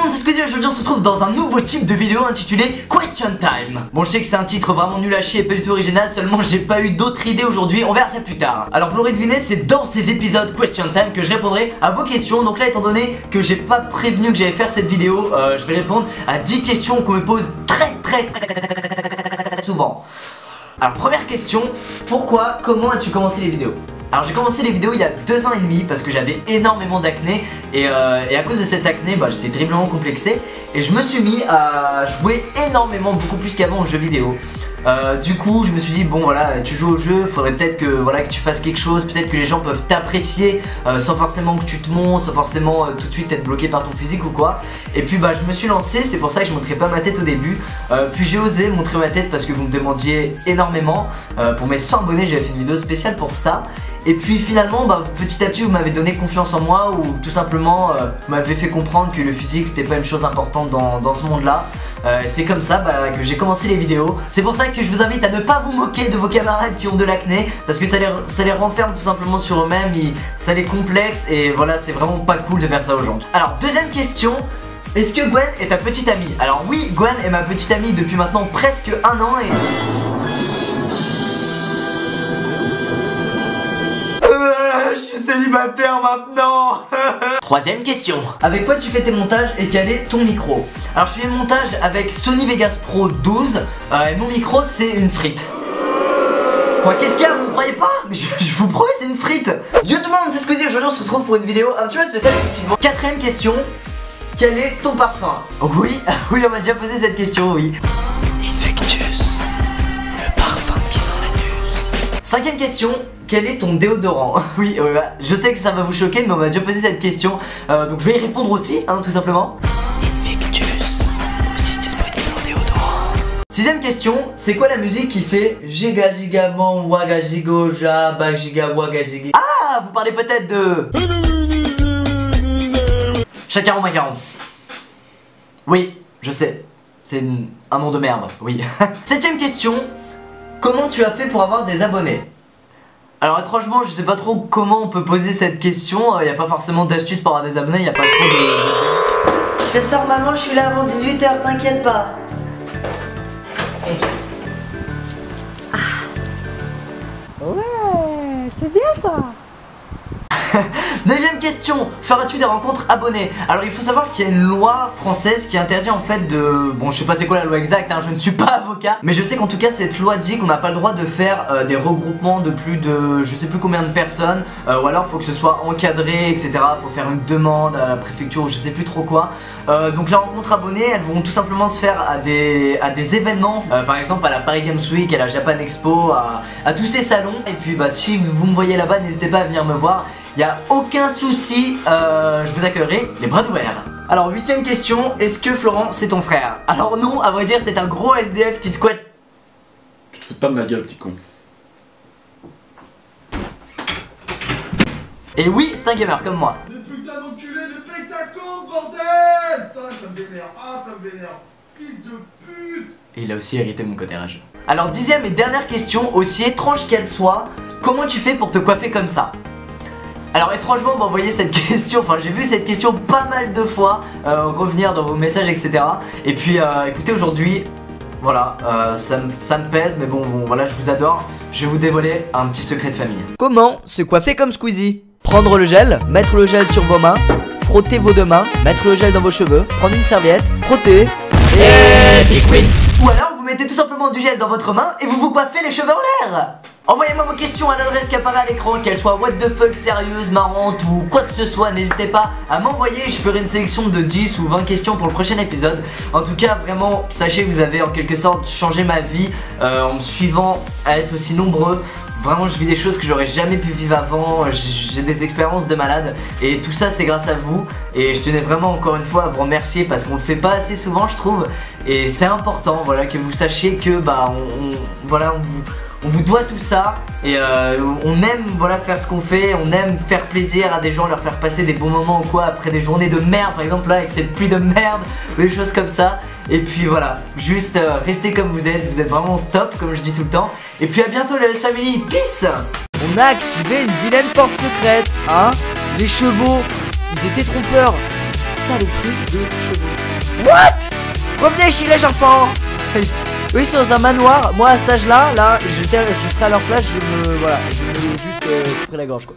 monde, c'est Squeezie. Aujourd'hui on se retrouve dans un nouveau type de vidéo intitulé Question Time. Bon, je sais que c'est un titre vraiment nul à chier et pas du tout original, seulement j'ai pas eu d'autres idées aujourd'hui, on verra ça plus tard. Alors vous l'aurez deviné, c'est dans ces épisodes Question Time que je répondrai à vos questions. Donc là, étant donné que j'ai pas prévenu que j'allais faire cette vidéo, je vais répondre à 10 questions qu'on me pose très souvent. Alors première question, pourquoi, comment as-tu commencé les vidéos? Alors j'ai commencé les vidéos il y a 2 ans et demi parce que j'avais énormément d'acné et à cause de cette acné, j'étais terriblement complexé et je me suis mis à jouer énormément, beaucoup plus qu'avant aux jeux vidéo. Du coup je me suis dit bon voilà, tu joues au jeu, faudrait peut-être que tu fasses quelque chose, peut-être que les gens peuvent t'apprécier sans forcément que tu te montres, sans forcément tout de suite être bloqué par ton physique ou quoi. Et puis je me suis lancé, c'est pour ça que je montrais pas ma tête au début. Puis j'ai osé montrer ma tête parce que vous me demandiez énormément. Pour mes 100 abonnés j'avais fait une vidéo spéciale pour ça. Et puis finalement petit à petit vous m'avez donné confiance en moi ou tout simplement vous m'avez fait comprendre que le physique c'était pas une chose importante dans ce monde là. C'est comme ça que j'ai commencé les vidéos. C'est pour ça que je vous invite à ne pas vous moquer de vos camarades qui ont de l'acné, parce que ça les renferme tout simplement sur eux-mêmes, ça les complexe et voilà, c'est vraiment pas cool de faire ça aux gens. Alors deuxième question, est-ce que Gwen est ta petite amie? Alors oui, Gwen est ma petite amie depuis maintenant presque 1 an et... je suis célibataire maintenant. Troisième question, avec quoi tu fais tes montages et quel est ton micro? Alors je fais les montages avec Sony Vegas Pro 12 et mon micro c'est une frite. Quoi, qu'est-ce qu'il y a, vous me croyez pas? Mais je vous promets, c'est une frite. Dieu demande, c'est Squeezie, aujourd'hui on se retrouve pour une vidéo un petit peu spéciale effectivement. Quatrième question, quel est ton parfum? Oui, oui, on m'a déjà posé cette question, oui. Infectious, le parfum qui sent l'anus. Cinquième question, quel est ton déodorant? Oui, je sais que ça va vous choquer, mais on m'a déjà posé cette question, donc je vais y répondre aussi, tout simplement. Invictus, aussi disponible en déodorant. Sixième question, c'est quoi la musique qui fait giga giga bon waga gigo ja ba giga waga giga? Ah, vous parlez peut-être de... Chacaron Macaron. Oui, je sais, c'est un nom de merde, oui. Septième question, comment tu as fait pour avoir des abonnés? Alors étrangement je sais pas trop comment on peut poser cette question, y a pas forcément d'astuce pour avoir des abonnés, y a pas trop de... Je sors maman, je suis là avant 18 h, t'inquiète pas. Ouais, c'est bien ça. 9ème question, feras-tu des rencontres abonnés? Alors il faut savoir qu'il y a une loi française qui interdit en fait de... Bon je sais pas c'est quoi la loi exacte, je ne suis pas avocat, mais je sais qu'en tout cas cette loi dit qu'on n'a pas le droit de faire des regroupements de plus de... je sais plus combien de personnes, ou alors faut que ce soit encadré etc, faut faire une demande à la préfecture ou je sais plus trop quoi. Donc les rencontres abonnées elles vont tout simplement se faire à des événements, par exemple à la Paris Games Week, à la Japan Expo, à tous ces salons. Et puis si vous me voyez là-bas n'hésitez pas à venir me voir. Y a aucun souci, je vous accueillerai les bras ouverts. Alors 8ème question, est-ce que Florent c'est ton frère? Alors non, à vrai dire c'est un gros SDF qui squatte. Tu te fous pas de ma gueule petit con. Et oui, c'est un gamer comme moi. Mais putain d'enculé, mais pète ta compte bordel! Putain ça me vénère, ça me vénère. Fils de pute! Et il a aussi hérité mon côté rageux. Alors 10ème et dernière question, aussi étrange qu'elle soit, comment tu fais pour te coiffer comme ça? Alors étrangement vous m'envoyez cette question, j'ai vu cette question pas mal de fois revenir dans vos messages etc. Et puis écoutez aujourd'hui, voilà, ça me pèse mais bon voilà je vous adore. Je vais vous dévoiler un petit secret de famille. Comment se coiffer comme Squeezie? Prendre le gel, mettre le gel sur vos mains, frotter vos 2 mains, mettre le gel dans vos cheveux, prendre une serviette, frotter et liquide. Ou alors vous mettez tout simplement du gel dans votre main et vous vous coiffez les cheveux en l'air. Envoyez-moi vos questions à l'adresse qui apparaît à l'écran, qu'elles soient what the fuck, sérieuses, marrantes ou quoi que ce soit, n'hésitez pas à m'envoyer, je ferai une sélection de 10 ou 20 questions pour le prochain épisode. En tout cas vraiment, sachez que vous avez en quelque sorte changé ma vie en me suivant à être aussi nombreux. Vraiment je vis des choses que j'aurais jamais pu vivre avant, j'ai des expériences de malade et tout ça c'est grâce à vous. Et je tenais vraiment encore une fois à vous remercier parce qu'on le fait pas assez souvent je trouve. Et c'est important voilà que vous sachiez que on vous doit tout ça et on aime faire ce qu'on fait, on aime faire plaisir à des gens, leur faire passer des bons moments ou quoi après des journées de merde par exemple là avec cette pluie de merde, des choses comme ça. Et puis voilà, juste restez comme vous êtes vraiment top comme je dis tout le temps. Et puis à bientôt les Family, peace. On a activé une vilaine porte secrète, Les chevaux, ils étaient trompeurs. ça le prix des chevaux. What? Revenez chez les enfants. Eux ils sont dans un manoir. Moi à cet âge là, je serais à leur place, je me juste pris la gorge quoi.